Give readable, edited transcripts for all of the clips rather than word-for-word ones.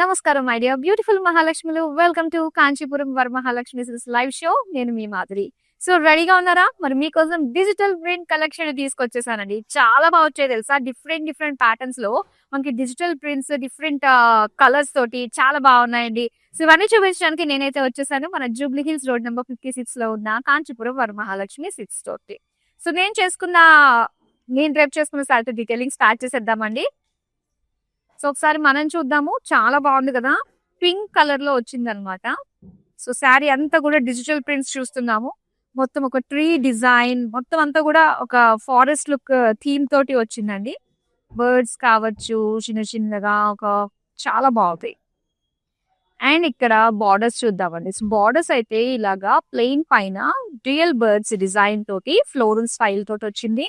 నమస్కారం my dear beautiful మహాలక్ష్మిలు. Welcome to Kanchipuram Varamahalakshmi silks live show. నేను మీ మాధురి. సో రెడీగా ఉన్నారా? మరి మీకోసం డిజిటల్ ప్రింట్ కలెక్షన్ తీసుకొచ్చేసానండి. చాలా బాగా వచ్చాయి తెలుసా. డిఫరెంట్ ప్యాటర్న్స్ లో మనకి డిజిటల్ ప్రింట్స్ డిఫరెంట్ కలర్స్ తోటి చాలా బాగున్నాయండి. సో ఇవన్నీ చూపించడానికి నేనైతే వచ్చేసాను మన జూబ్లీ హిల్స్ రోడ్ నెంబర్ 56 లో ఉన్న కాంచీపురం వరమహాలక్ష్మి సిల్క్స్ తోటి. సో నేను రేపు చేసుకున్న సారీ డీటెయిలింగ్ స్టార్ట్ చేసేద్దామండి. సో ఒకసారి మనం చూద్దాము. చాలా బాగుంది కదా, పింక్ కలర్ లో వచ్చింది అనమాట. సో శారీ అంతా కూడా డిజిటల్ ప్రింట్స్ చూస్తున్నాము. మొత్తం ఒక ట్రీ డిజైన్, మొత్తం అంతా కూడా ఒక ఫారెస్ట్ లుక్ థీమ్ తోటి వచ్చిందండి. బర్డ్స్ కావచ్చు, చిన్న చిన్నగా చాలా బాగుంది. అండ్ ఇక్కడ బార్డర్స్ చూద్దామండి. సో బార్డర్స్ అయితే ఇలాగా ప్లెయిన్ పైన రియల్ బర్డ్స్ డిజైన్ తోటి ఫ్లోరల్ స్టైల్ తోటి వచ్చింది.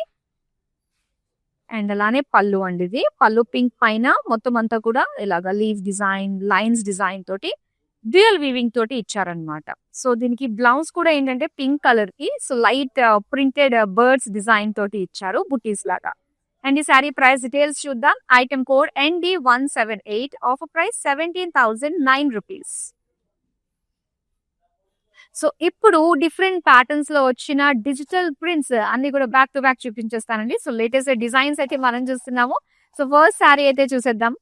అండ్ అలానే పళ్ళు అండి. ఇది పళ్ళు పింక్ పైన మొత్తం అంతా కూడా ఇలాగా లీవ్ డిజైన్, లైన్స్ డిజైన్ తోటి డ్యూయల్ వీవింగ్ తోటి ఇచ్చారనమాట. సో దీనికి బ్లౌజ్ కూడా ఏంటంటే పింక్ కలర్ కి so light printed birds design తోటి ఇచ్చారు, బుటీస్ లాగా. అండ్ ఈ శారీ ప్రైస్ డీటెయిల్స్ చూద్దాం. Item code ND178, offer price 17,009 rupees. So ఇప్పుడు డిఫరెంట్ ప్యాటర్న్స్ లో వచ్చిన డిజిటల్ ప్రింట్స్ అన్ని కూడా బ్యాక్ టు బ్యాక్ చూపించేస్తానండి. సో లేటెస్ట్ డిజైన్స్ అయితే మనం చూస్తున్నాము. సో ఫస్ట్ శారీ అయితే చూసేద్దాం.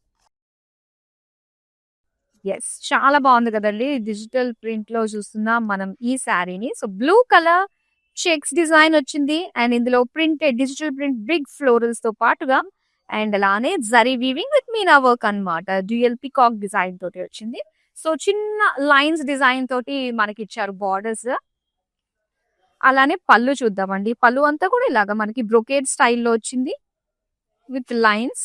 ఎస్, చాలా బాగుంది కదండి. డిజిటల్ ప్రింట్ లో చూస్తున్నాం మనం ఈ శారీని. So blue colour checks design వచ్చింది. అండ్ ఇందులో printed digital print big florals తో పాటుగా అండ్ అలానే zari weaving with meena work అన్నమాట. డ్యూయల్ పికాక్ డిజైన్ తోటి వచ్చింది. సో చిన్న లైన్స్ డిజైన్ తోటి మనకి ఇచ్చారు బార్డర్స్. అలానే పళ్ళు చూద్దామండి. పళ్ళు అంతా కూడా ఇలాగా మనకి బ్రొకేడ్ స్టైల్లో వచ్చింది విత్ లైన్స్.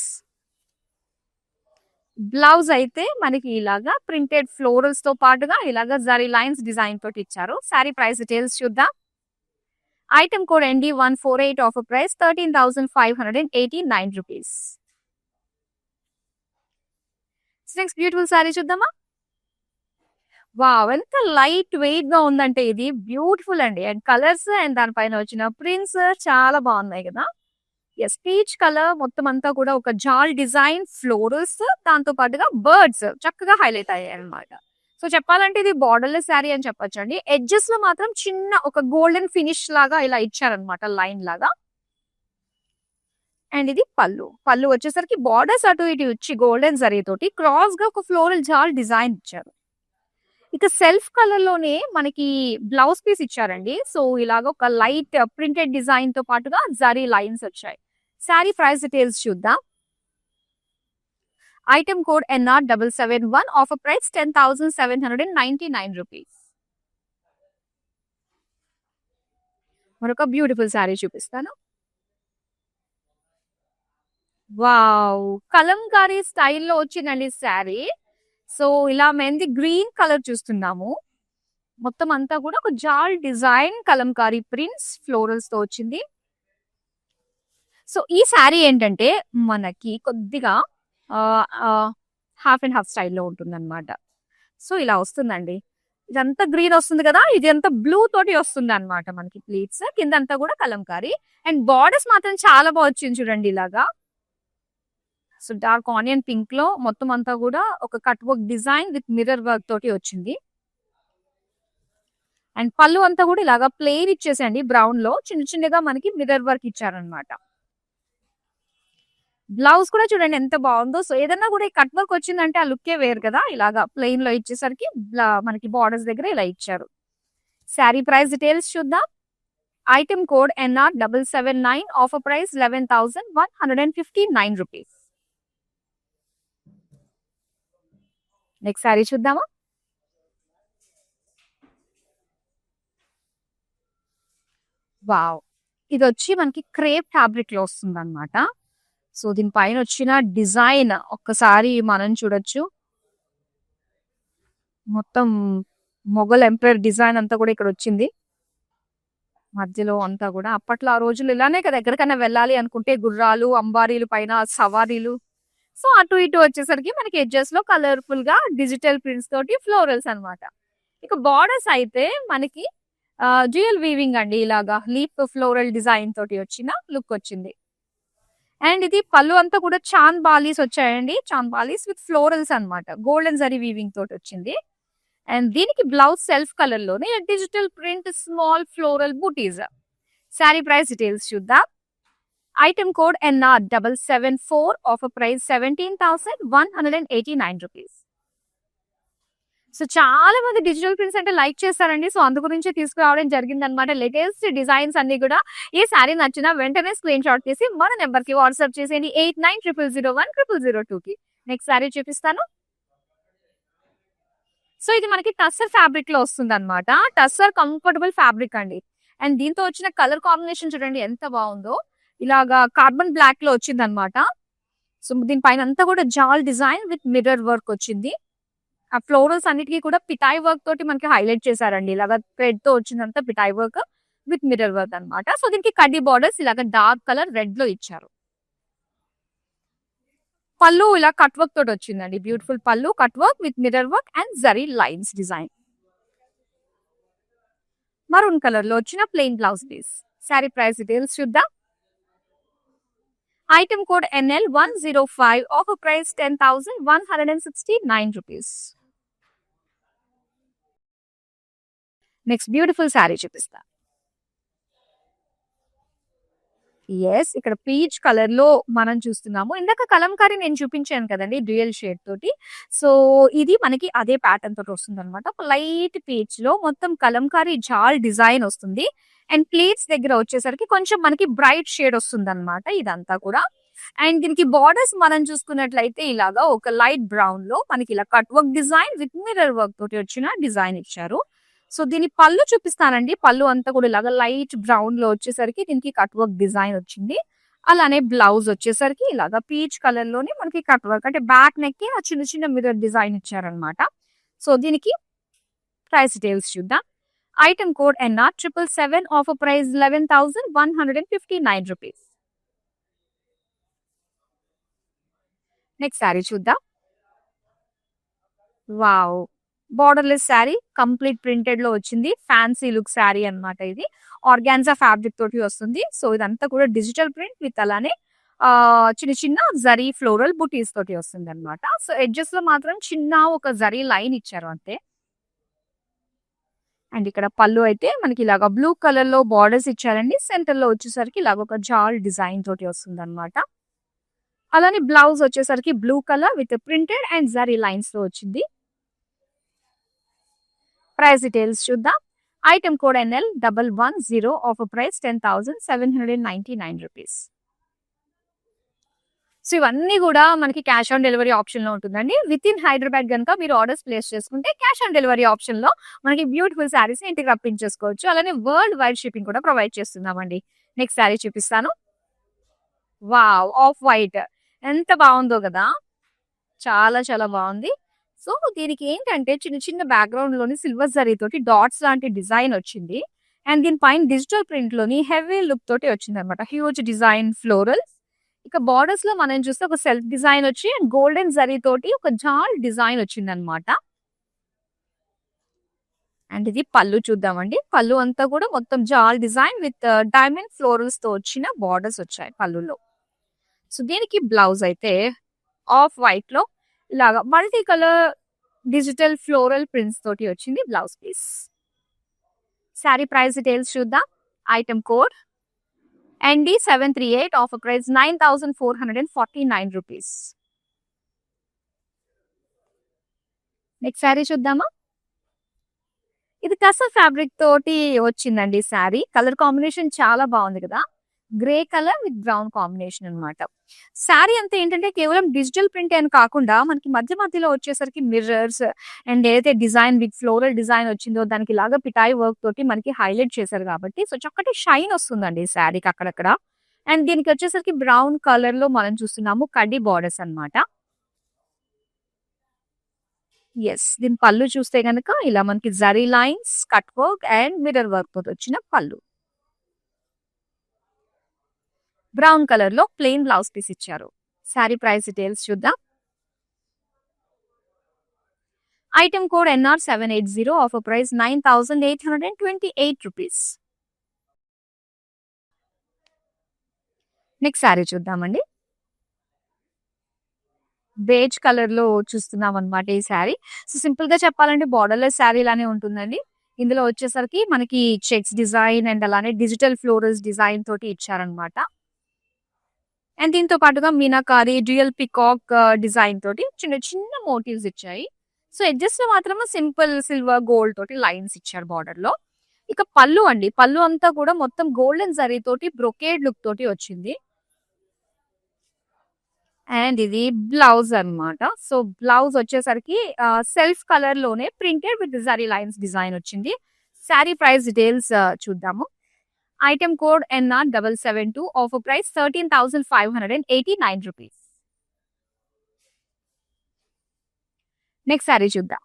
బ్లౌజ్ అయితే మనకి ఇలాగా ప్రింటెడ్ ఫ్లోరల్స్ తో పాటుగా ఇలాగా జరీ లైన్స్ డిజైన్ తోటి ఇచ్చారు. శారీ ప్రైస్ డీటెయిల్స్ చూద్దాం. Item code ND148, offer price 13,589 rupees. Next beautiful sari చూద్దామా. వావ్, ఎంత లైట్ వెయిట్ గా ఉందంటే ఇది బ్యూటిఫుల్ అండి. అండ్ కలర్స్ అండ్ దానిపైన వచ్చిన ప్రింట్స్ చాలా బాగున్నాయి కదా. ఎస్, పీచ్ కలర్ మొత్తం అంతా కూడా ఒక జాల్ డిజైన్ ఫ్లోరల్స్, దాంతో పాటుగా బర్డ్స్ చక్కగా హైలైట్ అయ్యాయి అనమాట. సో చెప్పాలంటే ఇది బార్డర్లెస్ శారీ అని చెప్పొచ్చు అండి. ఎడ్జెస్ లో మాత్రం చిన్న ఒక గోల్డెన్ ఫినిష్ లాగా ఇలా ఇచ్చారనమాట, లైన్ లాగా. అండ్ ఇది పళ్ళు వచ్చేసరికి బార్డర్స్ అటు ఇటు ఇచ్చి గోల్డెన్ జరీ తోటి క్రాస్ గా ఒక ఫ్లోరల్ జాల్ డిజైన్ ఇచ్చారు. ఇక సెల్ఫ్ కలర్ లోనే మనకి బ్లౌజ్ పీస్ ఇచ్చారండి. సో ఇలాగ ఒక లైట్ ప్రింటెడ్ డిజైన్ తో పాటుగా జరీ లైన్స్ వచ్చాయి. శారీ ప్రైస్ డీటెయిల్స్ చూద్దాం. Item code NR771, offer price 10,799 rupees. మరొక బ్యూటిఫుల్ శారీ చూపిస్తాను. వావ్, కలంకారీ స్టైల్లో వచ్చిందండి శారీ. సో ఇలా మెహందీ గ్రీన్ కలర్ చూస్తున్నాము. మొత్తం అంతా కూడా ఒక జాల్ డిజైన్ కలంకారీ ప్రింట్స్ ఫ్లోరల్స్ తో వచ్చింది. సో ఈ శారీ ఏంటంటే మనకి కొద్దిగా హాఫ్ అండ్ హాఫ్ స్టైల్లో ఉంటుంది అనమాట. సో ఇలా వస్తుందండి. ఇదంతా గ్రీన్ వస్తుంది కదా, ఇది అంతా బ్లూ తోటి వస్తుంది అనమాట మనకి. ప్లీట్స్ కిందంతా కూడా కలంకారీ. అండ్ బార్డర్స్ మాత్రం చాలా బాగా వచ్చింది చూడండి ఇలాగా. సో డార్క్ ఆనియన్ పింక్ లో మొత్తం అంతా కూడా ఒక cut work design with mirror work తోటి వచ్చింది. అండ్ పళ్ళు అంతా కూడా ఇలాగా ప్లెయిన్ ఇచ్చేసండి, బ్రౌన్ లో చిన్న చిన్నగా మనకి మిర్రర్ వర్క్ ఇచ్చారనమాట. బ్లౌజ్ కూడా చూడండి ఎంత బాగుందో. సో ఏదన్నా కూడా ఈ కట్ వర్క్ వచ్చిందంటే ఆ లుక్కే వేరు కదా. ఇలాగా ప్లెయిన్ లో ఇచ్చేసరికి మనకి బార్డర్స్ దగ్గర ఇలా ఇచ్చారు. శారీ ప్రైస్ డీటెయిల్స్ చూద్దాం. Item code NR779, offer price 11,159 rupees. Next sari చూద్దామా. వావ్, ఇది వచ్చి మనకి క్రేప్ ఫ్యాబ్రిక్ లో వస్తుంది అనమాట. సో దీనిపైన వచ్చిన డిజైన్ ఒక్కసారి మనం చూడొచ్చు. మొత్తం మొఘల్ ఎంపైర్ డిజైన్ అంతా కూడా ఇక్కడ వచ్చింది మధ్యలో అంతా కూడా. అప్పట్లో ఆ రోజులు ఇలానే కదా, ఎక్కడికైనా వెళ్ళాలి అనుకుంటే గుర్రాలు, అంబారీలు పైన సవారీలు. సో అటు ఇటు వచ్చేసరికి మనకి ఎడ్జెస్ లో కలర్ఫుల్ గా డిజిటల్ ప్రింట్స్ తోటి ఫ్లోరల్స్ అనమాట. ఇక బార్డర్స్ అయితే మనకి డ్యూయల్ వీవింగ్ అండి. ఇలాగా లీప్ ఫ్లోరల్ డిజైన్ తోటి వచ్చిన లుక్ వచ్చింది. అండ్ ఇది పళ్ళు అంతా కూడా చాంద్ బాలీస్ వచ్చాయండి. చాంద్ బాలీస్ విత్ ఫ్లోరల్స్ అన్నమాట. గోల్డెన్ జరీ వీవింగ్ తోటి వచ్చింది. అండ్ దీనికి బ్లౌజ్ సెల్ఫ్ కలర్ లోనే డిజిటల్ ప్రింట్ స్మాల్ ఫ్లోరల్ బూటీస్. శారీ ప్రైస్ డీటెయిల్స్ చూద్దాం. Item code NR774, offer price 17,189 rupees. So చాలా మంది డిజిటల్ ప్రింట్స్ అంటే లైక్ చేస్తారండి. సో అందు గురించి తీసుకురావడం జరిగింది అనమాట. లేటెస్ట్ డిజైన్స్ అన్ని కూడా. ఈ శారీ నచ్చినా వెంటనే స్క్రీన్ షాట్ తీసి మన నెంబర్ కి వాట్సాప్ చేసేయండి 8900010002 కి. నెక్స్ట్ శారీ చూపిస్తాను. సో ఇది మనకి టస్సర్ ఫ్యాబ్రిక్ లో వస్తుంది అనమాట. టస్సర్ కంఫర్టబుల్ ఫ్యాబ్రిక్ అండి. అండ్ దీంతో వచ్చిన కలర్ కాంబినేషన్ చూడండి ఎంత బాగుందో. ఇలాగా కార్బన్ బ్లాక్ లో వచ్చింది అనమాట. సో దీనిపైన అంతా కూడా జాల్ డిజైన్ విత్ మిర్రర్ వర్క్ వచ్చింది. ఆ ఫ్లోరల్స్ అన్నిటికీ కూడా పిటాయి వర్క్ తోటి మనకి హైలైట్ చేశారండి. ఇలాగా థ్రెడ్ తో వచ్చిందంతా పిటాయి వర్క్ విత్ మిర్రర్ వర్క్ అనమాట. సో దీనికి కడ్డీ బార్డర్స్ ఇలాగా డార్క్ కలర్ రెడ్ లో ఇచ్చారు. పళ్ళు ఇలా కట్ వర్క్ తోటి వచ్చిందండి. Beautiful pallu, cut work with mirror work and zari lines design. Maroon colour లో వచ్చిన plain blouse piece. Sari price details చూద్దాం. Item code NL105, offer price 10,169 rupees. Next beautiful sari చూపిస్తా. ఇక్కడ పీచ్ కలర్ లో మనం చూస్తున్నాము. ఇందాక కలంకారీ నేను చూపించాను కదండి డ్యూయల్ షేడ్ తోటి. సో ఇది మనకి అదే ప్యాటర్న్ తోటి వస్తుంది అనమాట. లైట్ పీచ్ లో మొత్తం కలంకారీ జాల్ డిజైన్ వస్తుంది. అండ్ ప్లీట్స్ దగ్గర వచ్చేసరికి కొంచెం మనకి బ్రైట్ షేడ్ వస్తుంది అనమాట ఇదంతా కూడా. అండ్ దీనికి బార్డర్స్ మనం చూసుకున్నట్లయితే ఇలాగా ఒక లైట్ బ్రౌన్ లో మనకి ఇలా cut work design with mirror work తోటి వచ్చిన డిజైన్ ఇచ్చారు. సో దీని పళ్ళు చూపిస్తానండి. పళ్ళు అంతా కూడా ఇలాగా లైట్ బ్రౌన్ లో వచ్చేసరికి దీనికి కట్ వర్క్ డిజైన్ వచ్చింది. అలానే బ్లౌజ్ వచ్చేసరికి ఇలాగా పీచ్ కలర్ లోనే మనకి కట్ వర్క్ అంటే బ్యాక్ నెక్ కి ఆ చిన్న చిన్న మిర్రర్ డిజైన్ ఇచ్చారనమాట. సో దీనికి ప్రైస్ డీటెయిల్స్ చూద్దాం. Item code NR777, offer price 11,159 rupees. Next sari చూద్దాం. Wow, borderless sari complete printed లో వచ్చింది. ఫ్యాన్సీ లుక్ శారీ అన్నమాట. ఇది ఆర్గాన్జా ఫ్యాబ్రిక్ తోటి వస్తుంది. సో ఇదంతా కూడా డిజిటల్ ప్రింట్ విత్ అలానే చిన్న చిన్న జరీ ఫ్లోరల్ బుటీస్ తోటి వస్తుంది అనమాట. సో ఎడ్జెస్ లో మాత్రం చిన్న ఒక జరీ లైన్ ఇచ్చారు అంతే. అండ్ ఇక్కడ పళ్ళు అయితే మనకి ఇలాగా బ్లూ కలర్ లో బార్డర్స్ ఇచ్చారండి. సెంటర్ లో వచ్చేసరికి ఇలాగ ఒక జాల్ డిజైన్ తోటి వస్తుంది అనమాట. అలానే బ్లౌజ్ వచ్చేసరికి blue colour with printed and zari lines తో వచ్చింది. ప్రైస్ డీటెయిల్స్ చూద్దాం. Item code NL110, offer price 10,799 rupees. So ఇవన్నీ కూడా మనకి క్యాష్ ఆన్ డెలివరీ ఆప్షన్ లో ఉంటుందండి. విత్ ఇన్ హైదరాబాద్ కనుక మీరు ఆర్డర్స్ ప్లేస్ చేసుకుంటే క్యాష్ ఆన్ డెలివరీ ఆప్షన్ లో మనకి బ్యూటిఫుల్ శారీస్ ఇంటికి రప్పించేసుకోవచ్చు. అలానే వరల్డ్ వైడ్ షిప్పింగ్ కూడా ప్రొవైడ్ చేస్తున్నామండి. నెక్స్ట్ శారీ చూపిస్తాను. వావ్, ఆఫ్ వైట్ ఎంత బాగుందో కదా, చాలా చాలా బాగుంది. సో దీనికి ఏంటంటే చిన్న చిన్న బ్యాక్గ్రౌండ్ లోని సిల్వర్ జరీ తోటి డాట్స్ లాంటి డిజైన్ వచ్చింది. అండ్ దీని పైన డిజిటల్ ప్రింట్ లోని హెవీ లుక్ తోటి వచ్చింది అనమాట. Huge design floral. ఇక బార్డర్స్ లో మనం చూస్తే ఒక సెల్ఫ్ డిజైన్ వచ్చి అండ్ గోల్డెన్ జరీ తోటి ఒక జాల్ డిజైన్ వచ్చింది అనమాట. అండ్ ఇది పళ్ళు చూద్దామండి. పళ్ళు అంతా కూడా మొత్తం జాల్ డిజైన్ విత్ డైమండ్ ఫ్లోరల్స్ తో వచ్చిన బార్డర్స్ వచ్చాయి పళ్ళులో. సో దీనికి బ్లౌజ్ అయితే ఆఫ్ వైట్ లో ఇలాగా multi colour digital floral prints తోటి వచ్చింది blouse piece. Sari price details చూద్దాం. Item code ND738, offer price 9,449 rupees. Next sari చూద్దామా. ఇది టస్సర్ ఫ్యాబ్రిక్ తోటి వచ్చిందండి శారీ. కలర్ కాంబినేషన్ చాలా బాగుంది కదా. Grey colour with brown combination అన్నమాట. శారీ అంతా ఏంటంటే కేవలం డిజిటల్ ప్రింట్ అని కాకుండా మనకి మధ్య మధ్యలో వచ్చేసరికి మిర్రర్స్ అండ్ ఏదైతే డిజైన్ విత్ ఫ్లోరల్ డిజైన్ వచ్చిందో దానికి ఇలాగా పిటాయి వర్క్ తోటి మనకి హైలైట్ చేశారు కాబట్టి సో చక్కటి షైన్ వస్తుందండి ఈ శారీకి అక్కడక్కడ. అండ్ దీనికి వచ్చేసరికి బ్రౌన్ కలర్ లో మనం చూస్తున్నాము కడ్డీ బార్డర్స్ అన్నమాట. దీని పళ్ళు చూస్తే గనక ఇలా మనకి zari lines, cut work and mirror work తోటి వచ్చిన పళ్ళు. బ్రౌన్ కలర్ లో ప్లెయిన్ బ్లౌజ్ పీస్ ఇచ్చారు. శారీ ప్రైస్ డీటెయిల్స్ చూద్దాం. Item code NR780, offer price 9,828 rupees. Next sari చూద్దామండి. బేజ్ కలర్ లో చూస్తున్నాం అనమాట ఈ శారీ. సో సింపుల్ గా చెప్పాలంటే బార్డర్‌లెస్ శారీ లానే ఉంటుందండి. ఇందులో వచ్చేసరికి మనకి చెక్స్ డిజైన్ అండ్ అలానే డిజిటల్ ఫ్లోరల్స్ డిజైన్ తోటి ఇచ్చారనమాట. అండ్ దీంతో పాటుగా మీనాకారి, డ్యూయల్ పికాక్ డిజైన్ తోటి చిన్న చిన్న మోటివ్స్ ఇచ్చాయి. సో ఎడ్జెస్ లో మాత్రం సింపుల్ సిల్వర్ గోల్డ్ తోటి లైన్స్ ఇచ్చారు బార్డర్ లో. ఇక పళ్ళు అండి. పళ్ళు అంతా కూడా మొత్తం గోల్డెన్ జరీ తోటి బ్రొకేడ్ లుక్ తోటి వచ్చింది. అండ్ ఇది బ్లౌజ్ అన్నమాట. సో బ్లౌజ్ వచ్చేసరికి సెల్ఫ్ కలర్ లోనే printed with zari lines design వచ్చింది. శారీ ప్రైస్ డీటెయిల్స్ చూద్దాము. Item code NR772, offer price 13,589 rupees. Next sari చూద్దాం.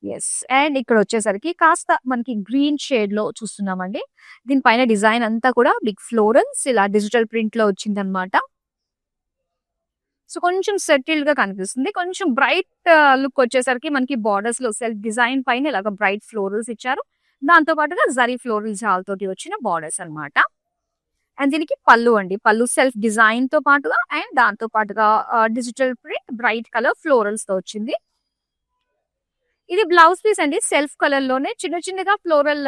యెస్. అండ్ ఇక్కడ వచ్చేసరికి కాస్త మనకి గ్రీన్ షేడ్ లో చూస్తున్నామండి. దీనిపైన డిజైన్ అంతా కూడా బిగ్ ఫ్లోరల్స్ ఇలా డిజిటల్ ప్రింట్ లో వచ్చిందనమాట. సో కొంచెం సెటిల్డ్ గా కనిపిస్తుంది. కొంచెం బ్రైట్ లుక్ వచ్చేసరికి మనకి బార్డర్స్ లో సెల్ఫ్ డిజైన్ పైన ఇలాగ బ్రైట్ ఫ్లోరల్స్ ఇచ్చారు. దాంతో పాటుగా జరీ ఫ్లోరల్ జాల్ తోటి వచ్చిన బార్డర్స్ అన్నమాట. అండ్ దీనికి పళ్ళు అండి. పళ్ళు సెల్ఫ్ డిజైన్ తో పాటుగా అండ్ దాంతో పాటుగా digital print bright colour florals తో వచ్చింది. ఇది బ్లౌజ్ పీస్ అండి. సెల్ఫ్ కలర్ లోనే చిన్న చిన్నగా ఫ్లోరల్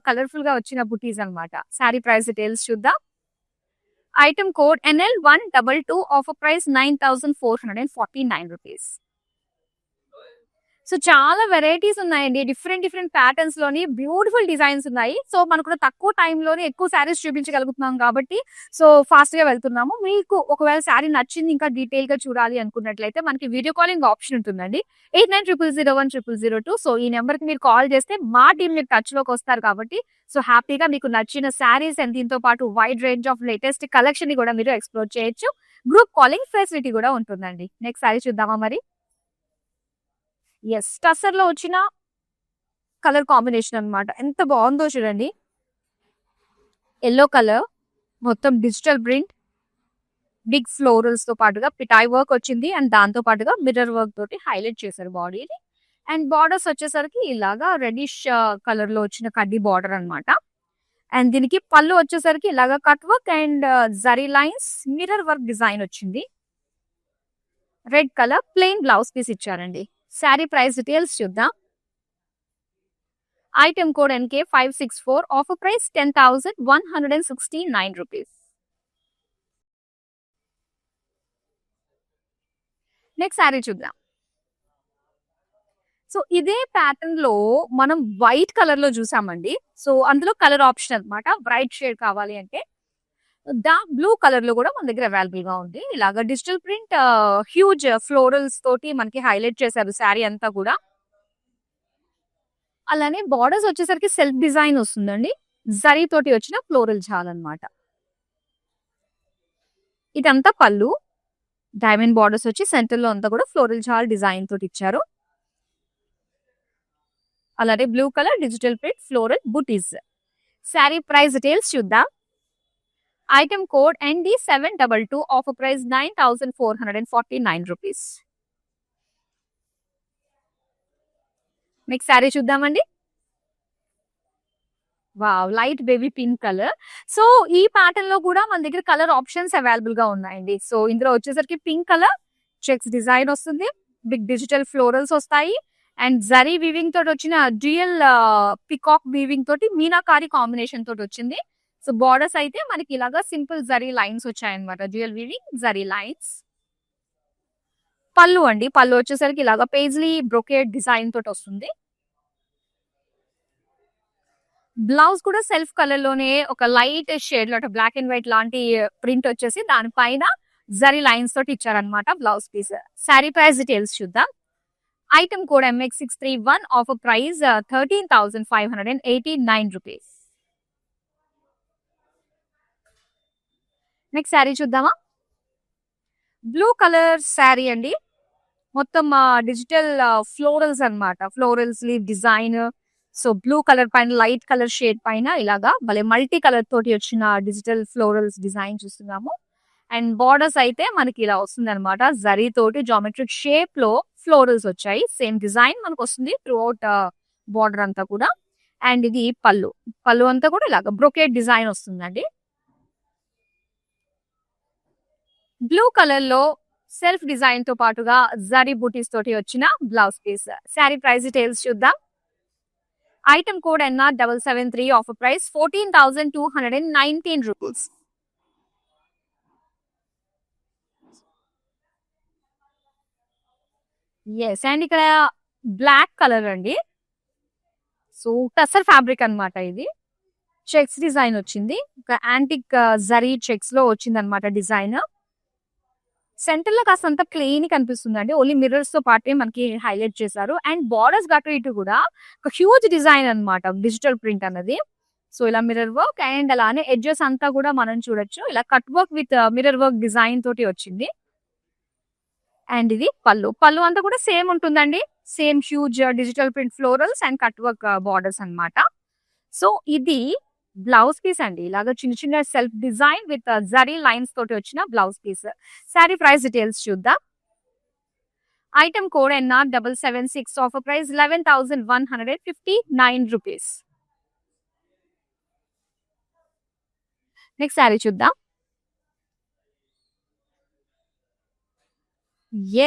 కలర్ఫుల్ గా వచ్చిన బుటీస్ అన్నమాట. శారీ ప్రైస్ డీటెయిల్స్ చూద్దాం. Item code NL122, offer price 9,449 rupees. So చాలా వెరైటీస్ ఉన్నాయండి. డిఫరెంట్ ప్యాటర్న్స్ లోని బ్యూటిఫుల్ డిజైన్స్ ఉన్నాయి. సో మనకు కూడా తక్కువ టైంలోనే ఎక్కువ శారీస్ చూపించగలుగుతున్నాం కాబట్టి సో ఫాస్ట్ గా వెళ్తున్నాము. మీకు ఒకవేళ శారీ నచ్చింది ఇంకా డీటెయిల్ గా చూడాలి అనుకున్నట్లయితే మనకి వీడియో కాలింగ్ ఆప్షన్ ఉంటుందండి. 8900010002. సో ఈ నెంబర్ కి మీరు కాల్ చేస్తే మా టీం మీరు టచ్ లోకి వస్తారు కాబట్టి సో హ్యాపీగా మీకు నచ్చిన శారీస్ అండ్ దీంతో పాటు wide range of latus collection ని కూడా మీరు ఎక్స్ప్లోర్ చేయొచ్చు. గ్రూప్ కాలింగ్ ఫెసిలిటీ కూడా ఉంటుందండి. నెక్స్ట్ శారీ చూద్దామా మరి. యెస్. టస్సర్ లో వచ్చిన కలర్ కాంబినేషన్ అన్నమాట. ఎంత బాగుందో చూడండి. యెల్లో కలర్ మొత్తం డిజిటల్ ప్రింట్ బిగ్ ఫ్లోరల్స్ తో పాటుగా పిటాయ్ వర్క్ వచ్చింది అండ్ దాంతో పాటుగా మిర్రర్ వర్క్ తోటి హైలైట్ చేశారు బాడీని. అండ్ బార్డర్స్ వచ్చేసరికి ఇలాగా రెడిష్ కలర్ లో వచ్చిన కడ్డీ బార్డర్ అన్నమాట. అండ్ దీనికి పళ్ళు వచ్చేసరికి ఇలాగా cut work and zari lines mirror work design వచ్చింది. Red colour plain blouse piece ఇచ్చారండి. శారీ ప్రైస్ డీటెయిల్స్ చూద్దాం. Item code NK564, offer price 10,169 rupees. Next sari చూద్దాం. సో ఇదే ప్యాటర్న్ లో మనం వైట్ కలర్ లో చూసామండి. సో అందులో కలర్ ఆప్షన్ అన్నమాట. బ్రైట్ షేడ్ కావాలి అంటే డార్క్ బ్లూ కలర్ లో కూడా మన దగ్గర అవైలబుల్ గా ఉంది. ఇలాగా డిజిటల్ ప్రింట్ హ్యూజ్ ఫ్లోరల్స్ తోటి మనకి హైలైట్ చేశారు శారీ అంతా కూడా. అలానే బార్డర్స్ వచ్చేసరికి సెల్ఫ్ డిజైన్ వస్తుందండి. జరీ తోటి వచ్చిన ఫ్లోరల్ జాల్ అన్నమాట. ఇదంతా పళ్ళు. డైమండ్ బార్డర్స్ వచ్చి సెంటర్ లో అంతా కూడా ఫ్లోరల్ జాల్ డిజైన్ తోటి ఇచ్చారు. అలానే blue colour digital print floral బుటీస్. శారీ ప్రైస్ డీటెయిల్స్ చూద్దాం. Item code ND722, offer price 9,449 rupees. Next sari చూద్దామండి. Wow, light baby pink colour. So ఈ ప్యాటర్న్ లో కూడా మన దగ్గర కలర్ ఆప్షన్స్ అవైలబుల్ గా ఉన్నాయండి. సో ఇందులో వచ్చేసరికి పింక్ కలర్ చెక్స్ డిజైన్ వస్తుంది. బిగ్ డిజిటల్ ఫ్లోరల్స్ వస్తాయి అండ్ జరీ వీవింగ్ తోటి వచ్చిన డ్యూయల్ పికాక్ వీవింగ్ తోటి మీనాకారి కాంబినేషన్ తోటి వచ్చింది. సో బార్డర్స్ అయితే మనకి ఇలాగా సింపుల్ జరీ లైన్స్ వచ్చాయన్నమాట. Dual weaving zari lines. పళ్ళు అండి. పళ్ళు వచ్చేసరికి ఇలాగా పేజ్లీ బ్రొకేడ్ డిజైన్ తోటి వస్తుంది. బ్లౌజ్ కూడా సెల్ఫ్ కలర్ లోనే ఒక లైట్ షేడ్ లో బ్లాక్ అండ్ వైట్ లాంటి ప్రింట్ వచ్చేసి దానిపైన జరీ లైన్స్ తోటి ఇచ్చారనమాట blouse piece. Sari price details చూద్దాం. Item code MX631, offer price 13,589 rupees. Next sari చూద్దామా. బ్లూ కలర్ శారీ అండి. మొత్తం డిజిటల్ ఫ్లోరల్స్ అన్నమాట. Florals leaf design. So blue colour పైన లైట్ కలర్ షేడ్ పైన ఇలాగా భలే మల్టీ కలర్ తోటి వచ్చిన డిజిటల్ ఫ్లోరల్స్ డిజైన్ చూస్తున్నాము. అండ్ బార్డర్స్ అయితే మనకి ఇలా వస్తుంది అనమాట. జరీ తోటి జామెట్రిక్ షేప్ లో ఫ్లోరల్స్ వచ్చాయి. సేమ్ డిజైన్ మనకు వస్తుంది త్రూ అవుట్ బార్డర్ అంతా కూడా. అండ్ ఇది పళ్ళు. పళ్ళు అంతా కూడా ఇలాగా బ్రొకేట్ డిజైన్ వస్తుందండి. బ్లూ కలర్ లో సెల్ఫ్ డిజైన్ తో పాటుగా జరీ బూటీస్ తోటి వచ్చిన blouse piece. Sari price details చూద్దాం. Item code NR773, offer price 14,219 rupees. Yes and ఇక్కడ బ్లాక్ కలర్ అండి. సో టసర్ ఫ్యాబ్రిక్ అన్నమాట ఇది. చెక్స్ డిజైన్ వచ్చింది. ఒక యాంటిక్ జరీ చెక్స్ లో వచ్చింది అనమాట డిజైన్. సెంటర్ లో కాస్త అంత ప్లెయిన్ కనిపిస్తుందండి. ఓన్లీ మిర్రర్స్ తో పాటే మనకి హైలైట్ చేశారు. అండ్ బార్డర్స్ గట్టు ఇటు కూడా ఒక హ్యూజ్ డిజైన్ అన్నమాట, డిజిటల్ ప్రింట్ అన్నది. సో ఇలా మిర్రర్ వర్క్ అండ్ అలానే ఎడ్జెస్ అంతా కూడా మనం చూడొచ్చు. ఇలా cut work with mirror work design తోటి వచ్చింది. అండ్ ఇది పళ్ళు. పళ్ళు అంతా కూడా సేమ్ ఉంటుందండి. Same huge digital print florals and cut work borders అన్నమాట. సో ఇది బ్లౌజ్ పీస్ అండి. ఇలాగ చిన్న చిన్న self design with zari lines తోటి వచ్చిన blouse piece. Sari price details చూద్దాం. Item code NR776, offer price 11,159 rupees. Next sari చూద్దాం.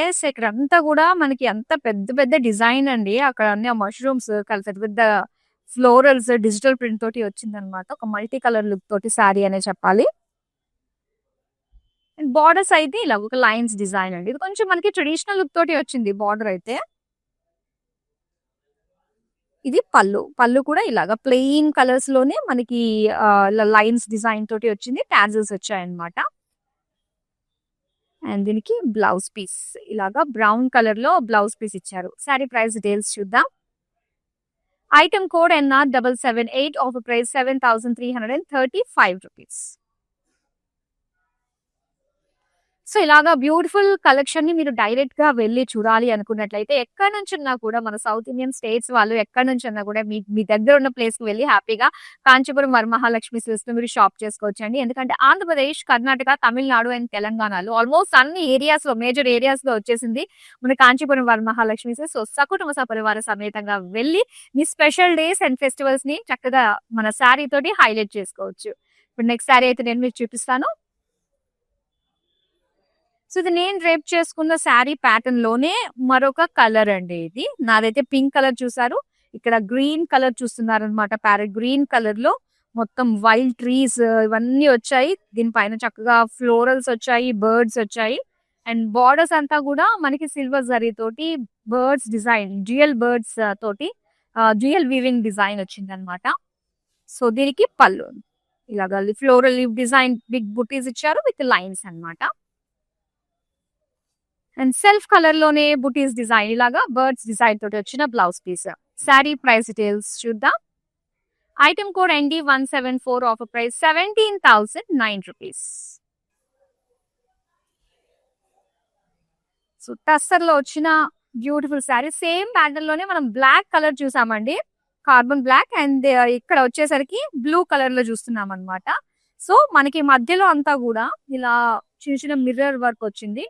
ఎస్, ఇక్కడ అంతా కూడా మనకి అంత పెద్ద పెద్ద డిజైన్ అండి. అక్కడ అన్ని మష్రూమ్స్ పెద్ద పెద్ద ఫ్లోరల్స్ డిజిటల్ ప్రింట్ తోటి వచ్చిందనమాట. ఒక మల్టీ కలర్ లుక్ తోటి శారీ అనే చెప్పాలి. అండ్ బార్డర్స్ అయితే ఇలా ఒక లైన్స్ డిజైన్ అండి. ఇది కొంచెం మనకి ట్రెడిషనల్ లుక్ తోటి వచ్చింది బార్డర్ అయితే. ఇది పళ్ళు. పళ్ళు కూడా ఇలాగా ప్లెయిన్ కలర్స్ లోనే మనకి లైన్స్ డిజైన్ తోటి వచ్చింది. టాజల్స్ వచ్చాయన్నమాట. అండ్ దీనికి బ్లౌజ్ పీస్ ఇలాగా బ్రౌన్ కలర్ లో బ్లౌజ్ పీస్ ఇచ్చారు. శారీ ప్రైస్ డీటెయిల్స్ చూద్దాం. Item code NR778, offer price 7,335 rupees. So ఇలాగా బ్యూటిఫుల్ కలెక్షన్ ని మీరు డైరెక్ట్ గా వెళ్ళి చూడాలి అనుకున్నట్లయితే ఎక్కడి నుంచి ఉన్నా కూడా మన సౌత్ ఇండియన్ స్టేట్స్ వాళ్ళు ఎక్కడి నుంచి ఉన్నా కూడా మీ దగ్గర ఉన్న ప్లేస్ కి వెళ్ళి హ్యాపీగా కాంచీపురం వరమహాలక్ష్మి సిల్క్స్ లో మీరు షాప్ చేసుకోవచ్చు అండి. ఎందుకంటే ఆంధ్రప్రదేశ్, కర్ణాటక, తమిళనాడు అండ్ తెలంగాణలో ఆల్మోస్ట్ అన్ని ఏరియాస్ లో, మేజర్ ఏరియాస్ లో వచ్చేసింది మన కాంచీపురం వరమహాలక్ష్మి సిల్క్స్. సో సకుటుంబ సపరివార సమేతంగా వెళ్ళి మీ స్పెషల్ డేస్ అండ్ ఫెస్టివల్స్ ని చక్కగా మన శారీ తోటి హైలైట్ చేసుకోవచ్చు. ఇప్పుడు నెక్స్ట్ శారీ అయితే నేను మీకు చూపిస్తాను. సో ఇది నేను రేప్ చేసుకున్న శారీ ప్యాటర్న్ లోనే మరొక కలర్ అండి. ఇది నాదైతే పింక్ కలర్ చూసారు, ఇక్కడ గ్రీన్ కలర్ చూస్తున్నారు అనమాట. ప్యారెట్ గ్రీన్ కలర్ లో మొత్తం వైల్డ్ ట్రీస్ ఇవన్నీ వచ్చాయి. దీనిపైన చక్కగా ఫ్లోరల్స్ వచ్చాయి, బర్డ్స్ వచ్చాయి. అండ్ బార్డర్స్ అంతా కూడా మనకి సిల్వర్ జరీ తోటి బర్డ్స్ డిజైన్, డ్యూయల్ బర్డ్స్ తోటి డ్యూయల్ వీవింగ్ డిజైన్ వచ్చింది అనమాట. సో దీనికి పళ్ళు ఇలాగ ఫ్లోరల్ డిజైన్ బిగ్ బుటీస్ ఇచ్చారు విత్ లైన్స్ అన్నమాట. అండ్ సెల్ఫ్ కలర్ లోనే బుటీస్ డిజైన్ ఇలాగా బర్డ్స్ డిజైన్ తోటి వచ్చిన blouse piece. Sari price details చూద్దాం. Item code ND174, offer price 17,009 rupees. So tussar లో వచ్చిన బ్యూటిఫుల్ శారీ. సేమ్ ప్యాటర్న్ లోనే మనం బ్లాక్ కలర్ చూసామండి, కార్బన్ బ్లాక్. అండ్ ఇక్కడ వచ్చేసరికి బ్లూ కలర్ లో చూస్తున్నాం అనమాట. సో మనకి మధ్యలో అంతా కూడా ఇలా చిన్న చిన్న మిర్రర్ వర్క్ వచ్చింది.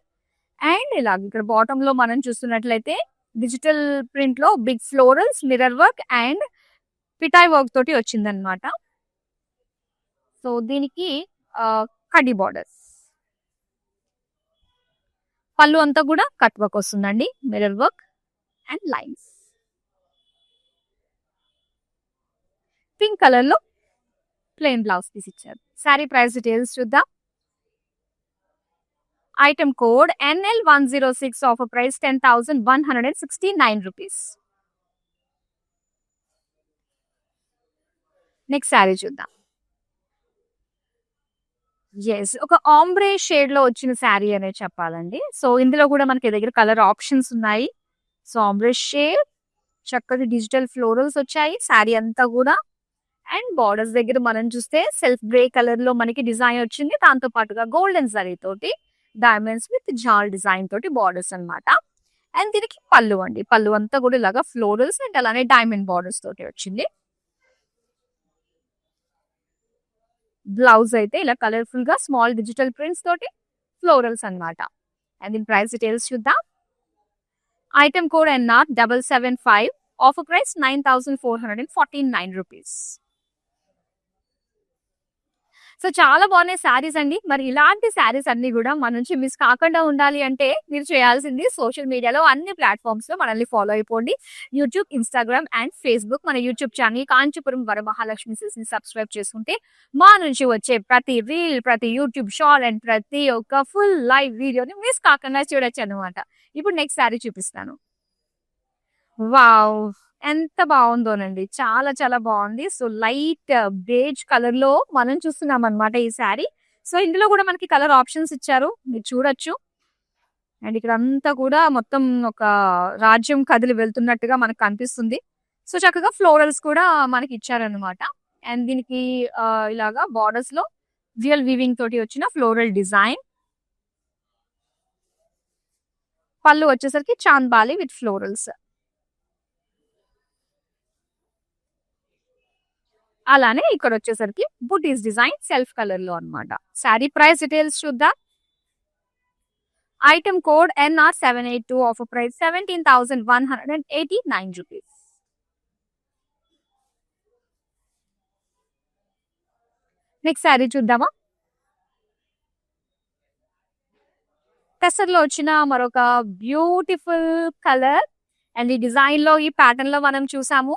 అండ్ ఇలా ఇక్కడ బాటమ్ లో మనం చూస్తున్నట్లయితే డిజిటల్ ప్రింట్ లో big florals, mirror work and పిటాయ్ వర్క్ తోటి వచ్చింది అనమాట. సో దీనికి కడ్డీ బార్డర్స్. పళ్ళు అంతా కూడా కట్ వర్క్ వస్తుందండి, mirror work and lines. Pink colour లో ప్లెయిన్ బ్లౌజ్ పీస్ ఇచ్చారు. శారీ ప్రైస్ డీటెయిల్స్ చూద్దాం. Item code NL106, offer price 10,169 rupees. Next sari చూద్దాం. ఎస్, ఒక ఆంబ్రే షేడ్ లో వచ్చిన శారీ అనే చెప్పాలండి. సో ఇందులో కూడా మనకి దగ్గర కలర్ ఆప్షన్స్ ఉన్నాయి. సో ఆంబ్రే షేడ్, చక్కటి డిజిటల్ ఫ్లోరల్స్ వచ్చాయి శారీ అంతా కూడా. అండ్ బార్డర్స్ దగ్గర మనం చూస్తే సెల్ఫ్ గ్రే కలర్ లో మనకి డిజైన్ వచ్చింది. దాంతో పాటుగా గోల్డెన్ జరీ తోటి డైమండ్స్ విత్ జాల్ డిజైన్ తోటి బార్డర్స్ అన్నమాట. అండ్ దీనికి పళ్ళు అండి. పళ్ళు అంతా కూడా ఇలాగా ఫ్లోరల్స్ అండ్ అలానే డైమండ్ బార్డర్స్ తోటి వచ్చింది. బ్లౌజ్ అయితే ఇలా కలర్ఫుల్ గా స్మాల్ డిజిటల్ ప్రింట్స్ తోటి ఫ్లోరల్స్ అన్నమాట. అండ్ దీని ప్రైస్ డీటెయిల్స్ చూద్దాం. Item code NR775, offer price 9,449 rupees. So చాలా బాగున్నాయి శారీస్ అండి. మరి ఇలాంటి శారీస్ అన్ని కూడా మన నుంచి మిస్ కాకుండా ఉండాలి అంటే మీరు చేయాల్సింది సోషల్ మీడియాలో అన్ని ప్లాట్ఫామ్స్ లో మనల్ని ఫాలో అయిపోండి. YouTube, Instagram and Facebook. మన YouTube channel Kanchipuram Varamahalakshmi silks ని సబ్స్క్రైబ్ చేసుకుంటే మా నుంచి వచ్చే ప్రతి రీల్, ప్రతి యూట్యూబ్ షార్ట్ అండ్ ప్రతి ఒక్క ఫుల్ లైవ్ వీడియోని మిస్ కాకుండా చూడొచ్చు అనమాట. ఇప్పుడు నెక్స్ట్ శారీ చూపిస్తాను. వావ్! ఎంత బావుందోనండి. చాలా చాలా బావుంది. సో, లైట్ బేజ్ కలర్‌లో మనం చూస్తున్నామనమాట ఈ శారీ. సో, ఇందులో గూడా మనకి కలర్ ఆప్షన్స్ ఇచ్చారు. మీరు చూడొచ్చు. అండ్ ఇక్కడంతా కూడా మొత్తం ఒక రాజ్యం కదిలి వెళ్తున్నట్టుగా మనకు కనిపిస్తుంది. సో, చక్కగా ఫ్లోరల్స్ కూడా మనకిచ్చారనమాట. అండ్ దీనికి ఇలాగా బోర్డర్స్‌లో డ్యూయల్ వీవింగ్ తోటి వచ్చిన ఫ్లోరల్ డిజైన్. పళ్ళు వచ్చేసరికి చాంద్బాలి విత్ ఫ్లోరల్స్. అలానే ఇక్కడొచ్చేసరికి బుటీస్ డిజైన్ సెల్ఫ్ కలర్‌లో అన్నమాట. శారీ ప్రైస్ డీటెయిల్స్ చూద్దాం. Item code NR782 offer price 17,189 rupees. Next sari చూద్దామా? టెసర్‌లో వచ్చిన మరొక బ్యూటిఫుల్ కలర్ అండ్ ఈ డిజైన్‌లో ఈ ప్యాటర్న్‌లో మనం చూసాము.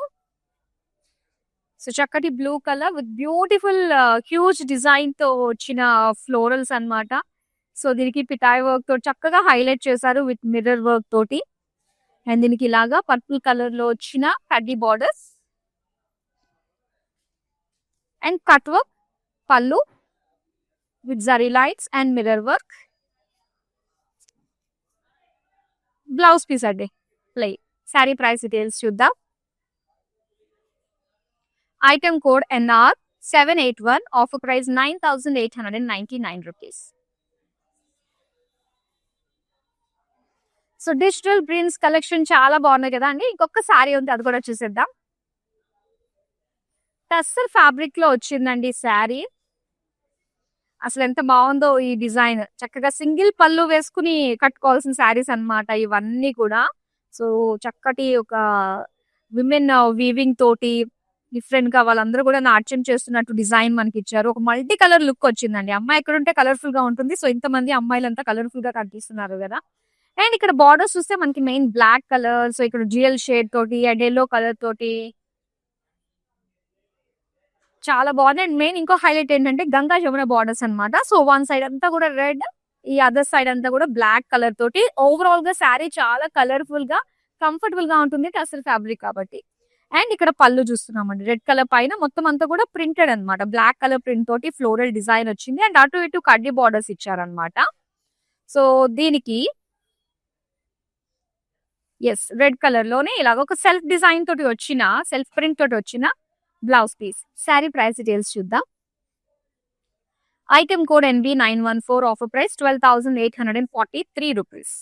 సో, చక్కటి blue colour with beautiful huge డిజైన్‌తో వచ్చిన ఫ్లోరల్స్ అన్నమాట. సో, దీనికి పిటాయ్ వర్క్ తోటి చక్కగా హైలైట్ చేశారు విత్ మిర్రర్ వర్క్ తోటి. అండ్ దీనికి ఇలాగా పర్పుల్ కలర్‌లో వచ్చిన కడ్డీ బోర్డర్స్ అండ్ కట్ వర్క్ పళ్ళు with zari lights and mirror work. Blouse piece అండి ప్లెయిన్. శారీ ప్రైస్ డీటెయిల్స్ చూద్దాం. Item code NR781 offer price 9,899 rupees. So, digital prints collection చాలా బాగున్నాయి కదా అండి. ఇంకొక శారీ ఉంది, అది కూడా చూసేద్దాం. టస్సర్ ఫ్యాబ్రిక్ లో వచ్చిందండి శారీ. అసలు ఎంత బాగుందో ఈ డిజైన్. చక్కగా సింగిల్ పళ్ళు వేసుకుని కట్టుకోవాల్సిన శారీస్ అన్నమాట ఇవన్నీ కూడా. సో, చక్కటి ఒక విమెన్ వీవింగ్ తోటి డిఫరెంట్ గా వాళ్ళందరూ కూడా నాట్యం చేస్తున్నట్టు డిజైన్ మనకి ఇచ్చారు. ఒక మల్టీ కలర్ లుక్ వచ్చిందండి. అమ్మాయి ఎక్కడుంటే కలర్ఫుల్ గా ఉంటుంది. సో, ఇంతమంది అమ్మాయిలంతా కలర్ఫుల్ గా కనిపిస్తున్నారు కదా. అండ్ ఇక్కడ బార్డర్స్ చూస్తే మనకి మెయిన్ బ్లాక్ కలర్, సో ఇక్కడ డ్యూయల్ షేడ్ తోటి అండ్ ఎల్లో కలర్ తోటి చాలా బాగుంది. అండ్ మెయిన్ ఇంకో హైలైట్ ఏంటంటే గంగా జమున బార్డర్స్ అన్నమాట. సో, వన్ సైడ్ అంతా కూడా రెడ్, ఈ అదర్ సైడ్ అంతా కూడా బ్లాక్ కలర్ తోటి ఓవరాల్ గా శారీ చాలా కలర్ఫుల్ గా కంఫర్టబుల్ గా ఉంటుంది టస్సర్ ఫ్యాబ్రిక్ కాబట్టి. అండ్ ఇక్కడ పళ్ళు చూస్తున్నామండి. రెడ్ కలర్ పైన మొత్తం అంతా కూడా ప్రింటెడ్ అన్నమాట. బ్లాక్ కలర్ ప్రింట్ తోటి ఫ్లోరల్ డిజైన్ వచ్చింది. అండ్ అటు ఇటు కడ్డీ బార్డర్స్ ఇచ్చారనమాట. సో, దీనికి రెడ్ కలర్ లోనే ఇలాగ ఒక సెల్ఫ్ డిజైన్ తోటి వచ్చిన, సెల్ఫ్ ప్రింట్ తోటి వచ్చిన blouse piece. Sari price details చూద్దాం. Item code NB914 offer price 12,843 rupees.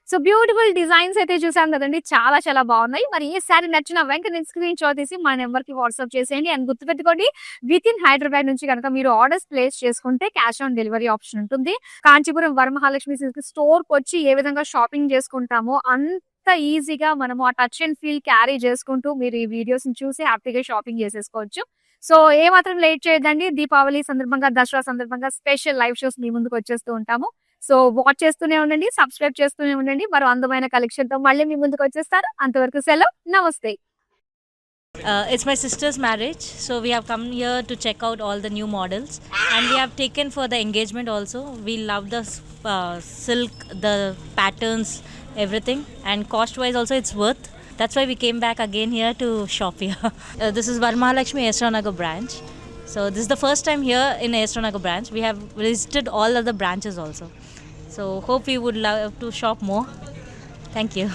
So, beautiful designs అయితే చూసాం కదండి. చాలా చాలా బాగున్నాయి. మరి ఏ శారీ నచ్చినా వెంటనే స్క్రీన్ షాట్ తీసి మా నెంబర్ కి వాట్సాప్ చేసేయండి. అండ్ గుర్తుపెట్టుకోండి, విత్ ఇన్ హైదరాబాద్ నుంచి కనుక మీరు ఆర్డర్స్ ప్లేస్ చేసుకుంటే క్యాష్ ఆన్ డెలివరీ ఆప్షన్ ఉంటుంది. కాంచీపురం వరమహాలక్ష్మి సిల్క్ స్టోర్ కి వచ్చి ఏ విధంగా షాపింగ్ చేసుకుంటామో అంత ఈజీగా మనము ఆ టచ్ అండ్ ఫీల్ క్యారీ చేసుకుంటూ మీరు ఈ వీడియోస్ ని చూసి హ్యాపీగా షాపింగ్ చేసేసుకోవచ్చు. సో, ఏ మాత్రం లేట్ చేయదండి. దీపావళి సందర్భంగా, దసరా సందర్భంగా స్పెషల్ లైవ్ షోస్ మీ ముందుకు వచ్చేస్తూ ఉంటాము. సో, వాచ్ చేస్తూనే ఉండండి, సబ్స్క్రైబ్ చేస్తూనే ఉండండి. మరో అందమైన కలెక్షన్ తో మళ్ళీ మీ ముందుకు వచ్చేస్తారు. అంతవరకు సెలవు, నమస్తే. It's my sister's marriage, so we have come here to check out all the new models, and we have taken for the engagement also. We love the silk, the patterns, everything, and cost wise also it's worth. That's why we came back again here to shop here. This is Varmahalakshmi Esranagar branch. So this is the first time here in Esranagar branch. We have visited all other branches also. So hope you would love to shop more. Thank you.